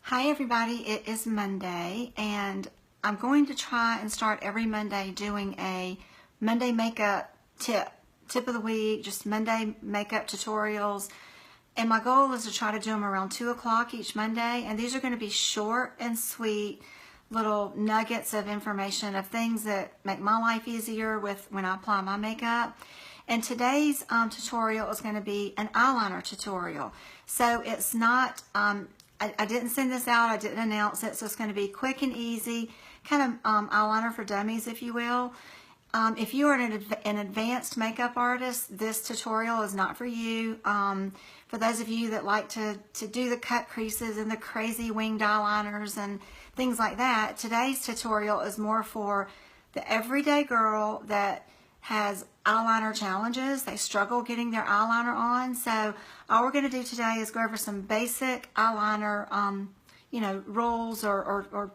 Hi everybody, it is Monday and I'm going to try and start every Monday doing a Monday makeup tip of the week, just Monday makeup tutorials. And my goal is to try to do them around 2 o'clock each Monday. And these are going to be short and sweet little nuggets of information of things that make my life easier when I apply my makeup. And today's tutorial is going to be an eyeliner tutorial. So it's not, I didn't send this out, I didn't announce it, so it's going to be quick and easy, kind of eyeliner for dummies, if you will. If you are an advanced makeup artist, this tutorial is not for you. For those of you that like to do the cut creases and the crazy winged eyeliners and things like that, today's tutorial is more for the everyday girl that has eyeliner challenges. They struggle getting their eyeliner on. So all we're going to do today is go over some basic eyeliner, rules or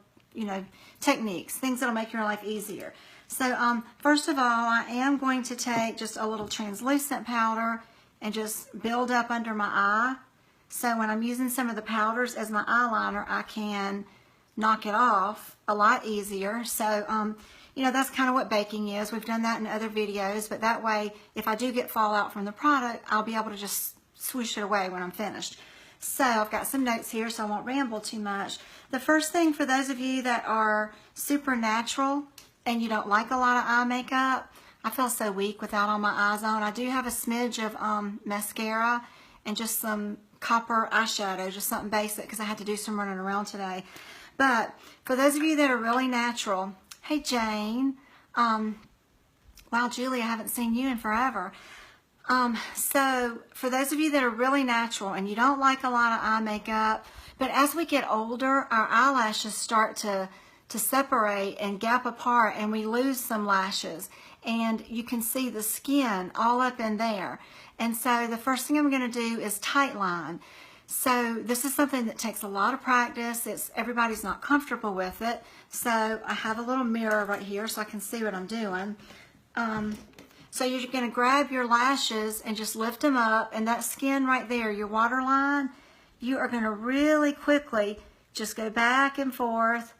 techniques, things that'll make your life easier. So first of all, I am going to take just a little translucent powder and just build up under my eye. So when I'm using some of the powders as my eyeliner, I can knock it off a lot easier. So that's kind of what baking is. We've done that in other videos, but that way, if I do get fallout from the product, I'll be able to just swoosh it away when I'm finished. So I've got some notes here, so I won't ramble too much. The first thing, for those of you that are super natural and you don't like a lot of eye makeup, I feel so weak without all my eyes on. I do have a smidge of mascara and just some copper eyeshadow, just something basic because I had to do some running around today. But for those of you that are really natural, hey Jane, wow Julie, I haven't seen you in forever. So for those of you that are really natural and you don't like a lot of eye makeup, but as we get older, our eyelashes start to separate and gap apart and we lose some lashes. And you can see the skin all up in there. And so the first thing I'm going to do is tight line. So this is something that takes a lot of practice. Everybody's not comfortable with it. So I have a little mirror right here so I can see what I'm doing. So you're going to grab your lashes and just lift them up, and that skin right there, your waterline, you are going to really quickly just go back and forth.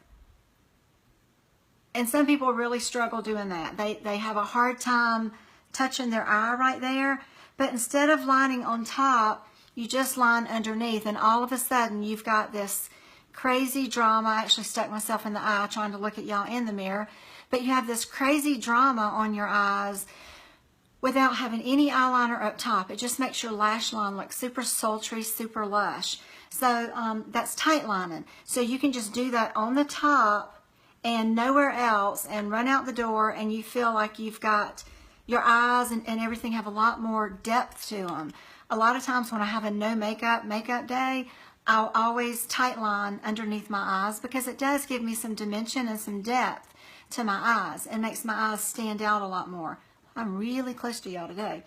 And some people really struggle doing that. They have a hard time touching their eye right there. But instead of lining on top, you just line underneath, and all of a sudden you've got this crazy drama. I actually stuck myself in the eye trying to look at y'all in the mirror. But you have this crazy drama on your eyes without having any eyeliner up top. It just makes your lash line look super sultry, super lush. So that's tight lining. So you can just do that on the top and nowhere else and run out the door, and you feel like you've got your eyes and everything have a lot more depth to them. A lot of times when I have a no makeup day, I'll always tight line underneath my eyes because it does give me some dimension and some depth to my eyes and makes my eyes stand out a lot more. I'm really close to y'all today.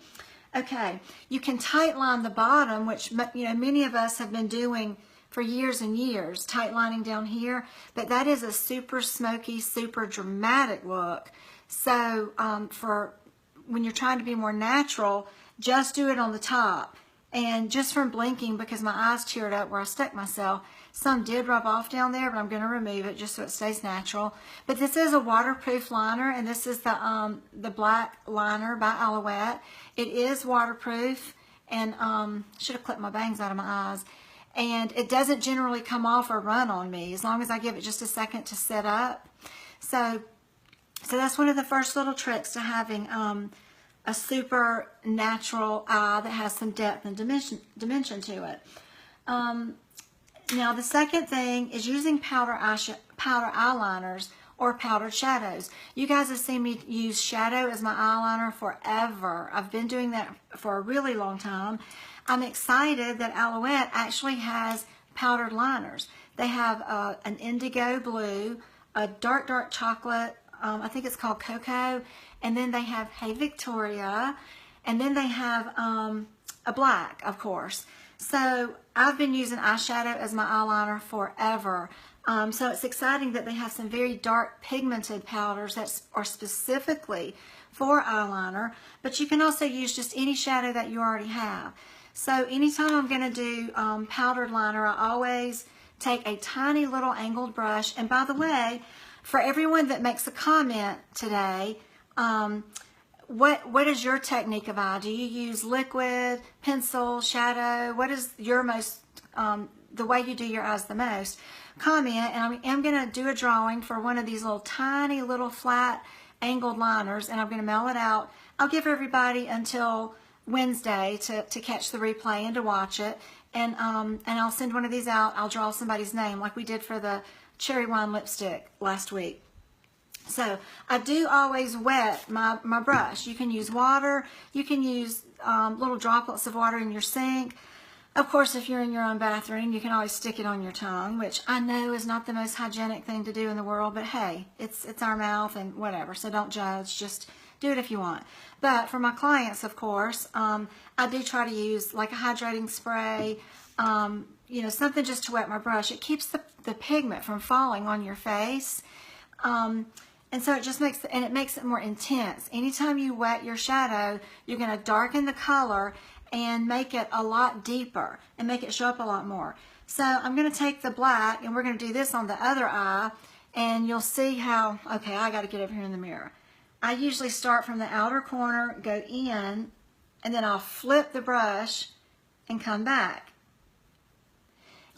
Okay, you can tight line the bottom, which many of us have been doing for years and years, tight lining down here, but that is a super smoky, super dramatic look. So for when you're trying to be more natural, just do it on the top. And just from blinking, because my eyes teared up where I stuck myself, some did rub off down there, but I'm going to remove it just so it stays natural. But this is a waterproof liner, and this is the black liner by Eyeliner. It is waterproof, and should have clipped my bangs out of my eyes. And it doesn't generally come off or run on me as long as I give it just a second to set up. So that's one of the first little tricks to having a super natural eye that has some depth and dimension to it. Now the second thing is using powder eyeliners or powdered shadows. You guys have seen me use shadow as my eyeliner forever. I've been doing that for a really long time. I'm excited that Eyeliner actually has powdered liners. They have an indigo blue, a dark chocolate, I think it's called Cocoa, and then they have Hey Victoria, and then they have a black, of course. So I've been using eyeshadow as my eyeliner forever. So it's exciting that they have some very dark pigmented powders that are specifically for eyeliner, but you can also use just any shadow that you already have. So anytime I'm going to do powdered liner, I always take a tiny little angled brush. And by the way, for everyone that makes a comment today, what is your technique of eye? Do you use liquid, pencil, shadow? What is your most, the way you do your eyes the most? Comment, and I'm going to do a drawing for one of these little tiny little flat angled liners, and I'm going to mail it out. I'll give everybody until Wednesday to catch the replay and to watch it, and I'll send one of these out. I'll draw somebody's name like we did for the cherry wine lipstick last week. So I do always wet my brush. You can use water. You can use little droplets of water in your sink. Of course, if you're in your own bathroom, you can always stick it on your tongue, which I know is not the most hygienic thing to do in the world, but hey, it's our mouth and whatever, so don't judge. Just do it if you want. But for my clients, of course, I do try to use like a hydrating spray, you know, something just to wet my brush. It keeps the pigment from falling on your face. And so it just makes it more intense. Anytime you wet your shadow, you're going to darken the color and make it a lot deeper and make it show up a lot more. So I'm going to take the black, and we're going to do this on the other eye, and you'll see how, okay, I got to get over here in the mirror. I usually start from the outer corner, go in, and then I'll flip the brush and come back.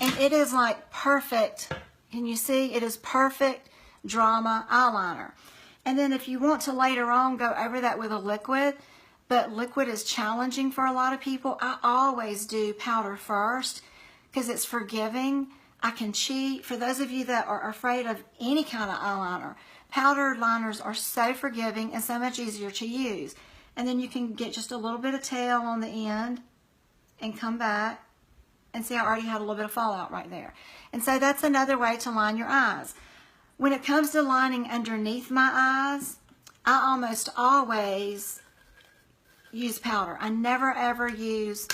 And it is like perfect. Can you see? It is perfect drama eyeliner. And then if you want to later on go over that with a liquid, but liquid is challenging for a lot of people, I always do powder first because it's forgiving. I can cheat. For those of you that are afraid of any kind of eyeliner, powdered liners are so forgiving and so much easier to use. And then you can get just a little bit of tail on the end and come back, and see I already had a little bit of fallout right there. And so that's another way to line your eyes. When it comes to lining underneath my eyes, I almost always use powder. I never ever use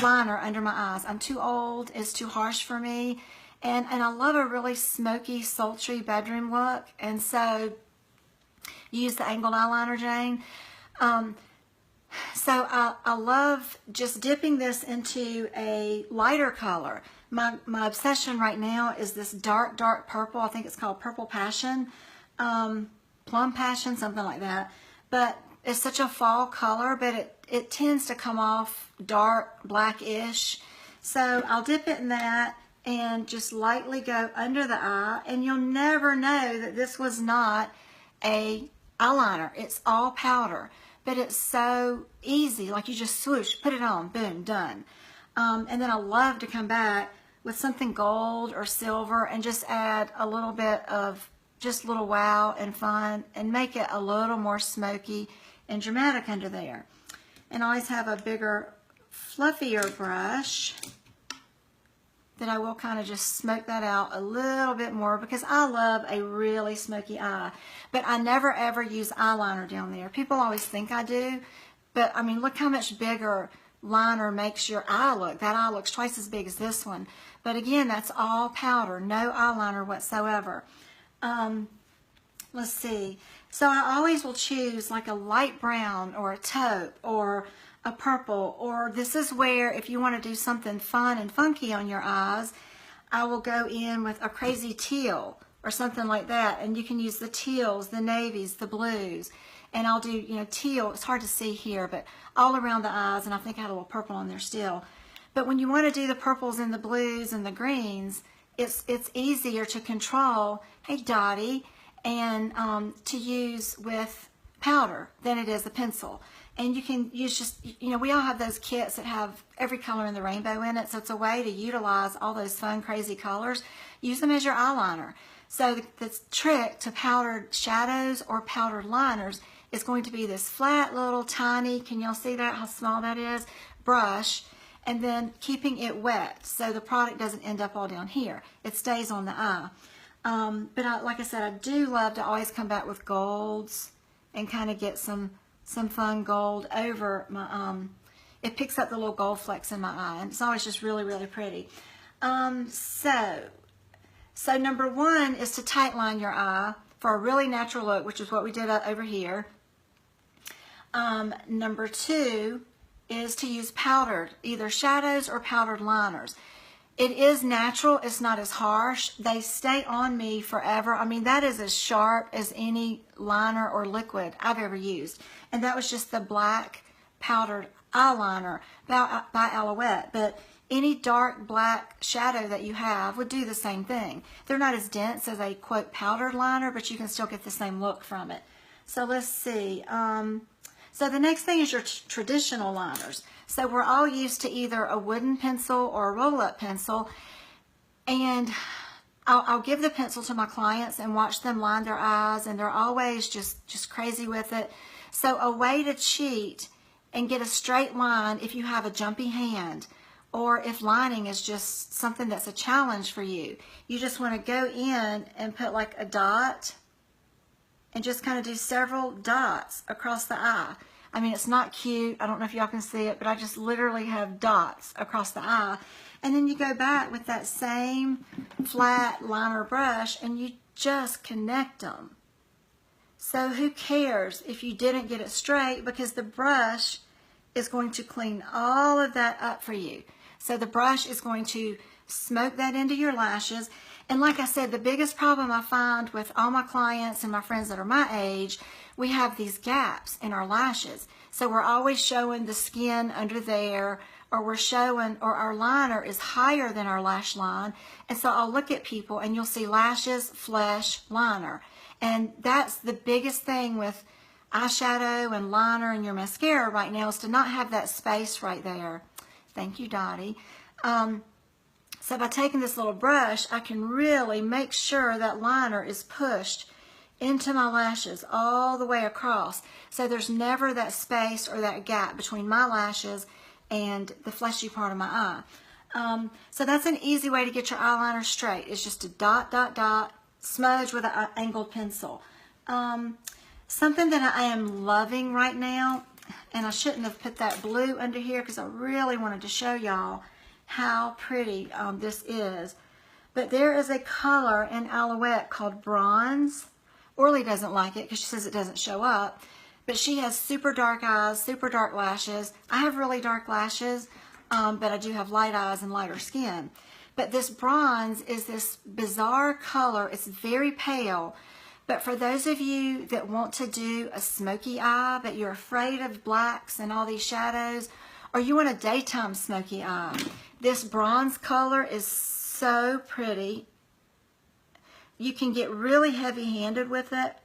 liner under my eyes. I'm too old. It's too harsh for me. And I love a really smoky, sultry bedroom look. And so use the angled eyeliner, Jane. So I love just dipping this into a lighter color. My obsession right now is this dark purple. I think it's called Purple Passion, Plum Passion, something like that. But it's such a fall color, but it tends to come off dark, blackish. So I'll dip it in that and just lightly go under the eye, and you'll never know that this was not a eyeliner. It's all powder, but it's so easy. Like you just swoosh, put it on, boom, done. And then I love to come back with something gold or silver and just add a little bit of just little wow and fun and make it a little more smoky and dramatic under there. And I always have a bigger, fluffier brush that I will kind of just smoke that out a little bit more because I love a really smoky eye. But I never ever use eyeliner down there. People always think I do, but I mean, look how much bigger liner makes your eye look. That eye looks twice as big as this one. But again, that's all powder, no eyeliner whatsoever. Let's see. So I always will choose like a light brown or a taupe or a purple, or this is where if you want to do something fun and funky on your eyes, I will go in with a crazy teal or something like that, and you can use the teals, the navies, the blues, and I'll do, you know, teal. It's hard to see here, but all around the eyes, and I think I had a little purple on there still. But when you want to do the purples and the blues and the greens, it's easier to control, hey Dottie, and to use with powder than it is a pencil. And you can use just, you know, we all have those kits that have every color in the rainbow in it, so it's a way to utilize all those fun, crazy colors. Use them as your eyeliner. So the trick to powdered shadows or powdered liners is going to be this flat little tiny, can y'all see that, how small that is, brush, and then keeping it wet so the product doesn't end up all down here. It stays on the eye. But like I said, I do love to always come back with golds and kind of get some fun gold over my, it picks up the little gold flecks in my eye, and it's always just really, really pretty. So number one is to tight line your eye for a really natural look, which is what we did over here. Number two is to use powdered, either shadows or powdered liners. It is natural. It's not as harsh. They stay on me forever. I mean, that is as sharp as any liner or liquid I've ever used. And that was just the black powdered eyeliner by Alouette. But any dark black shadow that you have would do the same thing. They're not as dense as a, quote, powdered liner, but you can still get the same look from it. So let's see. So the next thing is your traditional liners. So we're all used to either a wooden pencil or a roll-up pencil, and I'll give the pencil to my clients and watch them line their eyes, and they're always just crazy with it. So a way to cheat and get a straight line if you have a jumpy hand, or if lining is just something that's a challenge for you. You just want to go in and put like a dot and just kind of do several dots across the eye. I mean, it's not cute. I don't know if y'all can see it, but I just literally have dots across the eye. And then you go back with that same flat liner brush and you just connect them. So who cares if you didn't get it straight, because the brush is going to clean all of that up for you. So the brush is going to smoke that into your lashes. And like I said, the biggest problem I find with all my clients and my friends that are my age, we have these gaps in our lashes. So we're always showing the skin under there, or we're showing, or our liner is higher than our lash line. And so I'll look at people and you'll see lashes, flesh, liner. And that's the biggest thing with eyeshadow and liner and your mascara right now, is to not have that space right there. Thank you, Dottie. So by taking this little brush, I can really make sure that liner is pushed into my lashes all the way across. So there's never that space or that gap between my lashes and the fleshy part of my eye. So that's an easy way to get your eyeliner straight. It's just a dot, dot, dot, smudge with an angled pencil. Something that I am loving right now, and I shouldn't have put that blue under here because I really wanted to show y'all how pretty this is. But there is a color in Alouette called Bronze. Orly doesn't like it because she says it doesn't show up. But she has super dark eyes, super dark lashes. I have really dark lashes, but I do have light eyes and lighter skin. But this Bronze is this bizarre color. It's very pale. But for those of you that want to do a smoky eye, but you're afraid of blacks and all these shadows, or you want a daytime smoky eye, this Bronze color is so pretty. You can get really heavy-handed with it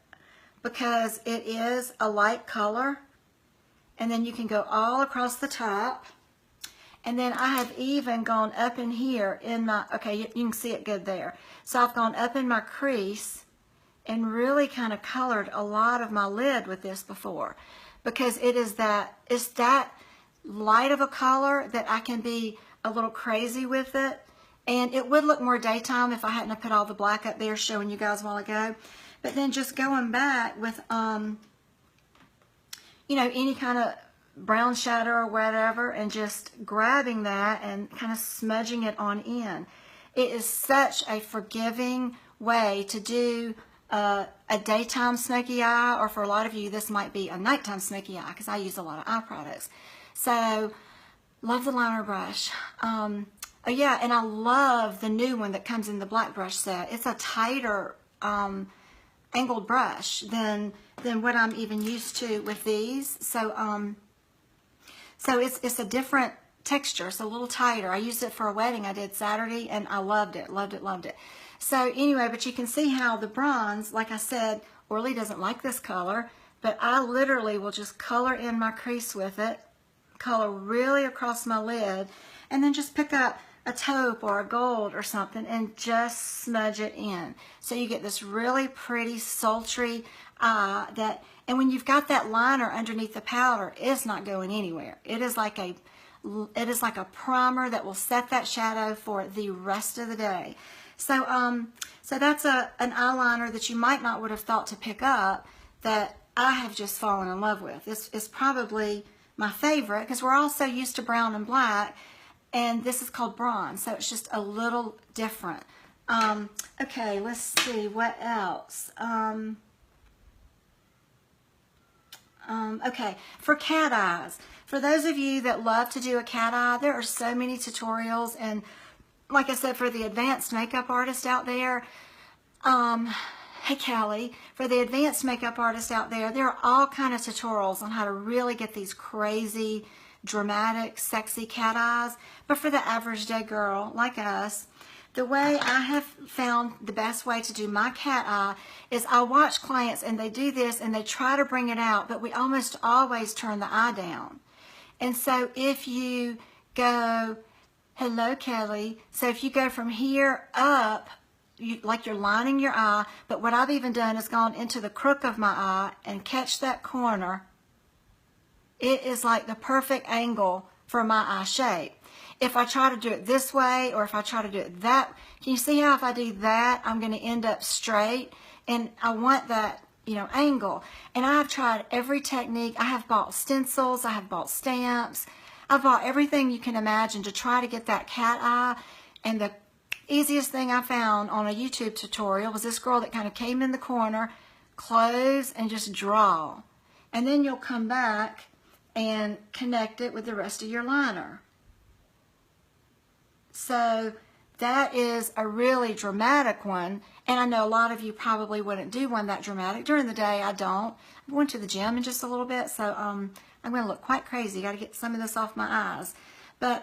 because it is a light color. And then you can go all across the top. And then I have even gone up in here in my, okay, you can see it good there. So I've gone up in my crease and really kind of colored a lot of my lid with this before, because it's that light of a color that I can be a little crazy with it. And it would look more daytime if I hadn't put all the black up there showing you guys a while ago. But then just going back with, you know, any kind of brown shadow or whatever, and just grabbing that and kind of smudging it on in. It is such a forgiving way to do a daytime smoky eye, or for a lot of you, this might be a nighttime smoky eye because I use a lot of eye products. So, love the liner brush. Oh yeah, and I love the new one that comes in the black brush set. It's a tighter angled brush than what I'm even used to with these. So so it's a different texture. It's a little tighter. I used it for a wedding I did Saturday, and I loved it, loved it, loved it. So anyway, but you can see how the Bronze, like I said, Orly doesn't like this color, but I literally will just color in my crease with it, color really across my lid, and then just pick up a taupe or a gold or something and just smudge it in. So you get this really pretty, sultry eye and when you've got that liner underneath the powder, it's not going anywhere. It is like a primer that will set that shadow for the rest of the day. So so that's an eyeliner that you might not would have thought to pick up that I have just fallen in love with. This is probably my favorite because we're all so used to brown and black, and this is called Bronze, so it's just a little different. Okay, let's see what else. Okay, for cat eyes. For those of you that love to do a cat eye, there are so many tutorials, and like I said, for the advanced makeup artist out there, hey Kelly, for the advanced makeup artist out there are all kind of tutorials on how to really get these crazy, dramatic, sexy cat eyes. But for the average day girl like us, the way I have found the best way to do my cat eye is I watch clients and they do this and they try to bring it out, but we almost always turn the eye down. And so if you go, hello Kelly, so if you go from here up, like you're lining your eye, but what I've even done is gone into the crook of my eye and catch that corner. It is like the perfect angle for my eye shape. If I try to do it this way, or if I try to do it that, can you see how if I do that, I'm going to end up straight? And I want that, you know, angle. And I've tried every technique. I have bought stencils. I have bought stamps. I've bought everything you can imagine to try to get that cat eye. And the easiest thing I found on a YouTube tutorial was this girl that kind of came in the corner, close, and just draw. And then you'll come back and connect it with the rest of your liner. So that is a really dramatic one, and I know a lot of you probably wouldn't do one that dramatic. During the day, I don't. I'm going to the gym in just a little bit, so I'm going to look quite crazy. Got to get some of this off my eyes. But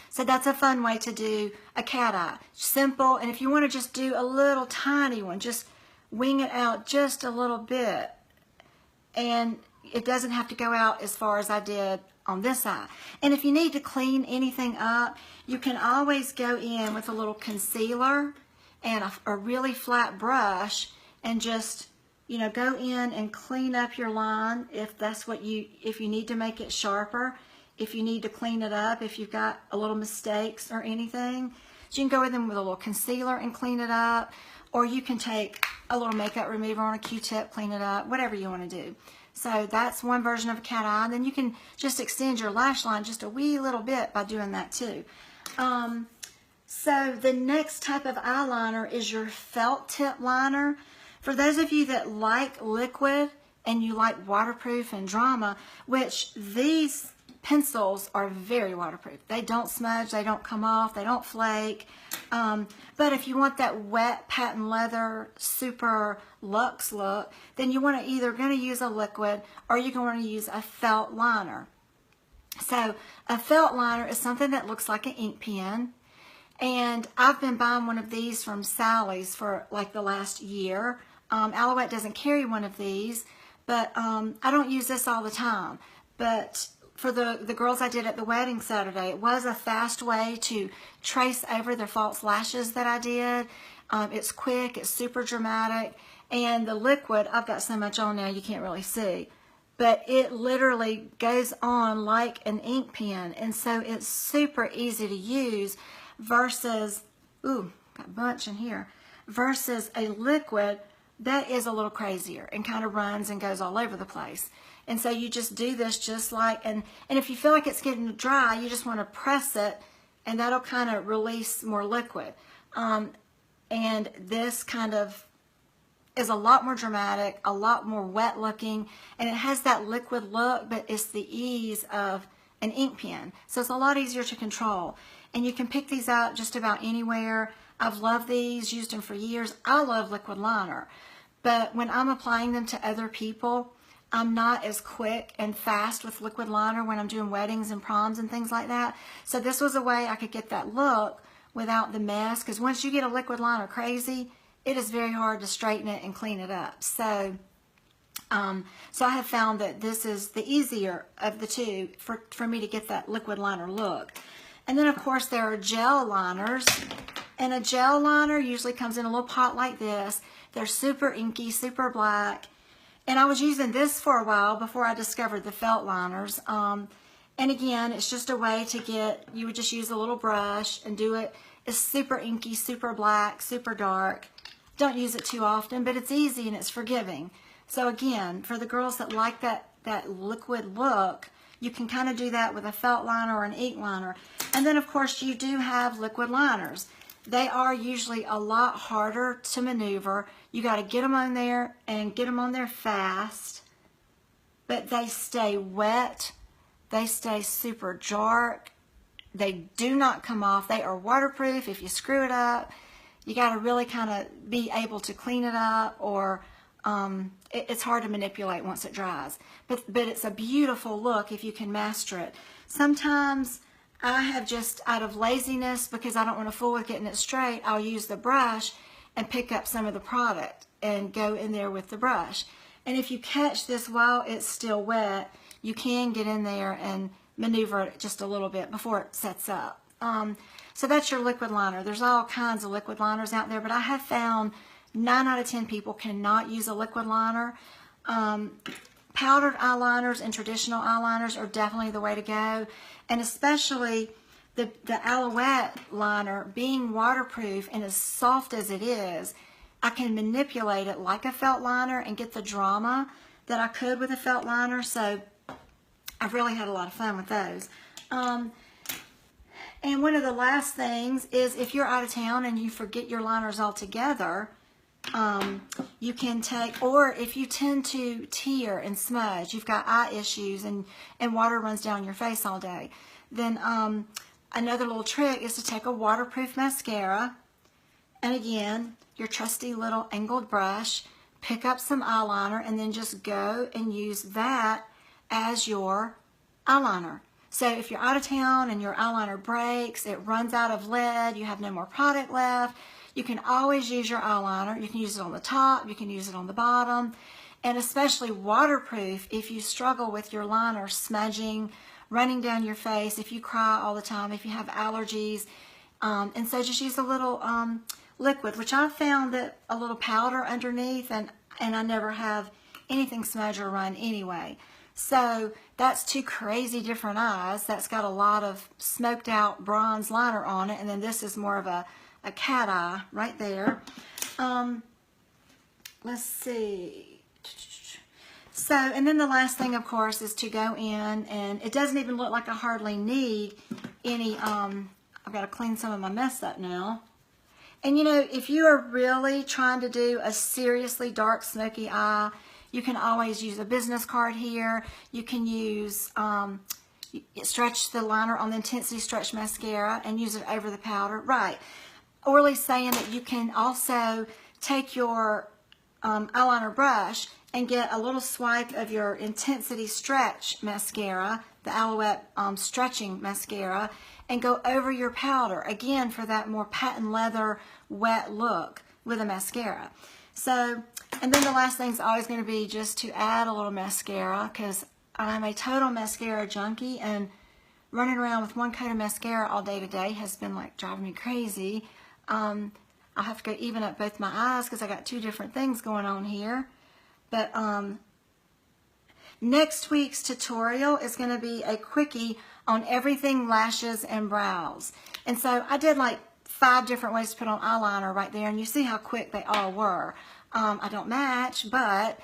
so that's a fun way to do a cat eye. Simple, and if you want to just do a little tiny one, just wing it out just a little bit, and it doesn't have to go out as far as I did on this eye. And if you need to clean anything up, you can always go in with a little concealer and a really flat brush and just, you know, go in and clean up your line if that's what if you need to make it sharper, if you need to clean it up, if you've got a little mistakes or anything. So you can go in with a little concealer and clean it up, or you can take a little makeup remover on a Q-tip, clean it up, whatever you want to do. So that's one version of a cat eye. And then you can just extend your lash line just a wee little bit by doing that too. So the next type of eyeliner is your felt tip liner. For those of you that like liquid and you like waterproof and drama, which these pencils are very waterproof. They don't smudge, they don't come off, they don't flake. But if you want that wet patent leather super luxe look, then you want to either going to use a liquid or you're going to use a felt liner. So a felt liner is something that looks like an ink pen. And I've been buying one of these from Sally's for like the last year. Alouette doesn't carry one of these, but I don't use this all the time. But for the girls I did at the wedding Saturday, it was a fast way to trace over the false lashes that I did. It's quick, it's super dramatic, and the liquid, I've got so much on now you can't really see, but it literally goes on like an ink pen, and so it's super easy to use versus, ooh, got a bunch in here, versus a liquid that is a little crazier and kind of runs and goes all over the place. And so you just do this just like, and if you feel like it's getting dry, you just want to press it and that'll kind of release more liquid. And this kind of is a lot more dramatic, a lot more wet looking, and it has that liquid look, but it's the ease of an ink pen. So it's a lot easier to control. And you can pick these up just about anywhere. I've loved these, used them for years. I love liquid liner. But when I'm applying them to other people, I'm not as quick and fast with liquid liner when I'm doing weddings and proms and things like that. So this was a way I could get that look without the mess, because once you get a liquid liner crazy, it is very hard to straighten it and clean it up. So so I have found that this is the easier of the two for me to get that liquid liner look. And then of course there are gel liners, and a gel liner usually comes in a little pot like this. They're super inky, super black. And I was using this for a while before I discovered the felt liners. And again, it's just a way to get, you would just use a little brush and do it. It's super inky, super black, super dark. Don't use it too often, but it's easy and it's forgiving. So again, for the girls that like that liquid look, you can kind of do that with a felt liner or an ink liner. And then of course you do have liquid liners. They are usually a lot harder to maneuver. You got to get them on there and get them on there fast, but they stay wet. They stay super dark. They do not come off. They are waterproof. If you screw it up, you got to really kind of be able to clean it up, or it's hard to manipulate once it dries. But it's a beautiful look if you can master it. Sometimes I have just, out of laziness, because I don't want to fool with getting it straight, I'll use the brush and pick up some of the product and go in there with the brush. And if you catch this while it's still wet, you can get in there and maneuver it just a little bit before it sets up. So that's your liquid liner. There's all kinds of liquid liners out there, but I have found 9 out of 10 people cannot use a liquid liner. Powdered eyeliners and traditional eyeliners are definitely the way to go, and especially the Alouette liner, being waterproof and as soft as it is, I can manipulate it like a felt liner and get the drama that I could with a felt liner. So I've really had a lot of fun with those. And one of the last things is, if you're out of town and you forget your liners altogether, you can take, or if you tend to tear and smudge, you've got eye issues and water runs down your face all day, then another little trick is to take a waterproof mascara, and again, your trusty little angled brush, pick up some eyeliner, and then just go and use that as your eyeliner. So if you're out of town and your eyeliner breaks, it runs out of lead, you have no more product left, you can always use your eyeliner. You can use it on the top, you can use it on the bottom, and especially waterproof if you struggle with your liner smudging, running down your face, if you cry all the time, if you have allergies. And so just use a little liquid, which I found that a little powder underneath, and I never have anything smudge or run anyway. So that's 2 crazy different eyes. That's got a lot of smoked out bronze liner on it, and then this is more of a cat eye right there. Let's see. So, and then the last thing, of course, is to go in, and it doesn't even look like I hardly need any, I've got to clean some of my mess up now. And you know, if you are really trying to do a seriously dark, smoky eye, you can always use a business card here. You can use, stretch the liner on the Intensity Stretch Mascara and use it over the powder. Right. Orly's saying that you can also take your eyeliner brush and get a little swipe of your Intensity Stretch Mascara, the Alouette stretching mascara, and go over your powder, again, for that more patent leather wet look with a mascara. So, and then the last thing is always going to be just to add a little mascara, because I'm a total mascara junkie, and running around with 1 coat of mascara all day today has been like driving me crazy. I'll have to go even up both my eyes because I got 2 different things going on here. But next week's tutorial is going to be a quickie on everything lashes and brows. And so I did like 5 different ways to put on eyeliner right there, and you see how quick they all were. I don't match, but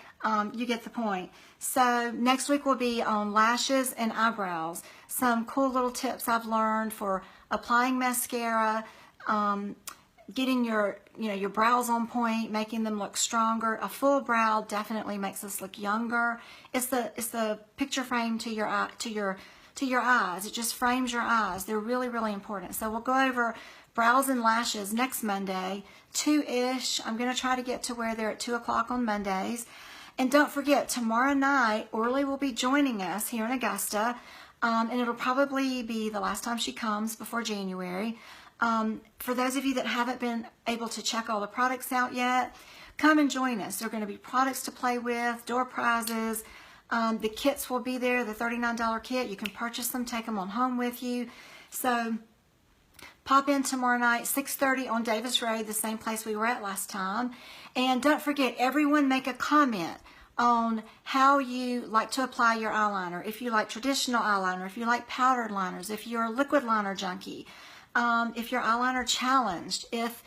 you get the point. So next week will be on lashes and eyebrows. Some cool little tips I've learned for applying mascara, getting your brows on point, making them look stronger. A full brow definitely makes us look younger. It's the picture frame to your eye, to your eyes. It just frames your eyes. They're really, really important. So we'll go over brows and lashes next Monday, 2-ish. I'm going to try to get to where they're at 2 o'clock on Mondays. And don't forget, tomorrow night, Orly will be joining us here in Augusta, and it'll probably be the last time she comes before January. For those of you that haven't been able to check all the products out yet, come and join us. There are going to be products to play with, door prizes. The kits will be there, the $39 kit. You can purchase them, take them on home with you. So pop in tomorrow night, 6:30 on Davis Road, the same place we were at last time. And don't forget, everyone make a comment on how you like to apply your eyeliner. If you like traditional eyeliner, if you like powdered liners, if you're a liquid liner junkie, if your eyeliner challenged, if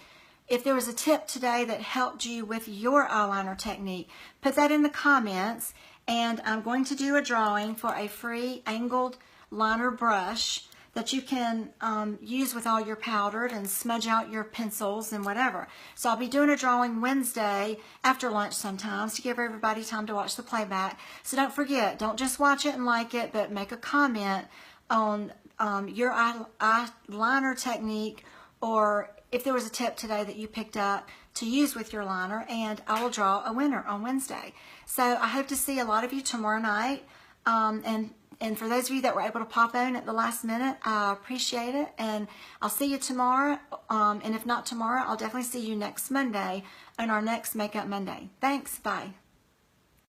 there was a tip today that helped you with your eyeliner technique, put that in the comments, and I'm going to do a drawing for a free angled liner brush that you can use with all your powdered and smudge out your pencils and whatever. So I'll be doing a drawing Wednesday after lunch sometimes to give everybody time to watch the playback. So don't forget, don't just watch it and like it, but make a comment on your eyeliner technique, or if there was a tip today that you picked up to use with your liner, and I will draw a winner on Wednesday. So I hope to see a lot of you tomorrow night. And for those of you that were able to pop in at the last minute, I appreciate it. And I'll see you tomorrow. And if not tomorrow, I'll definitely see you next Monday on our next Makeup Monday. Thanks. Bye.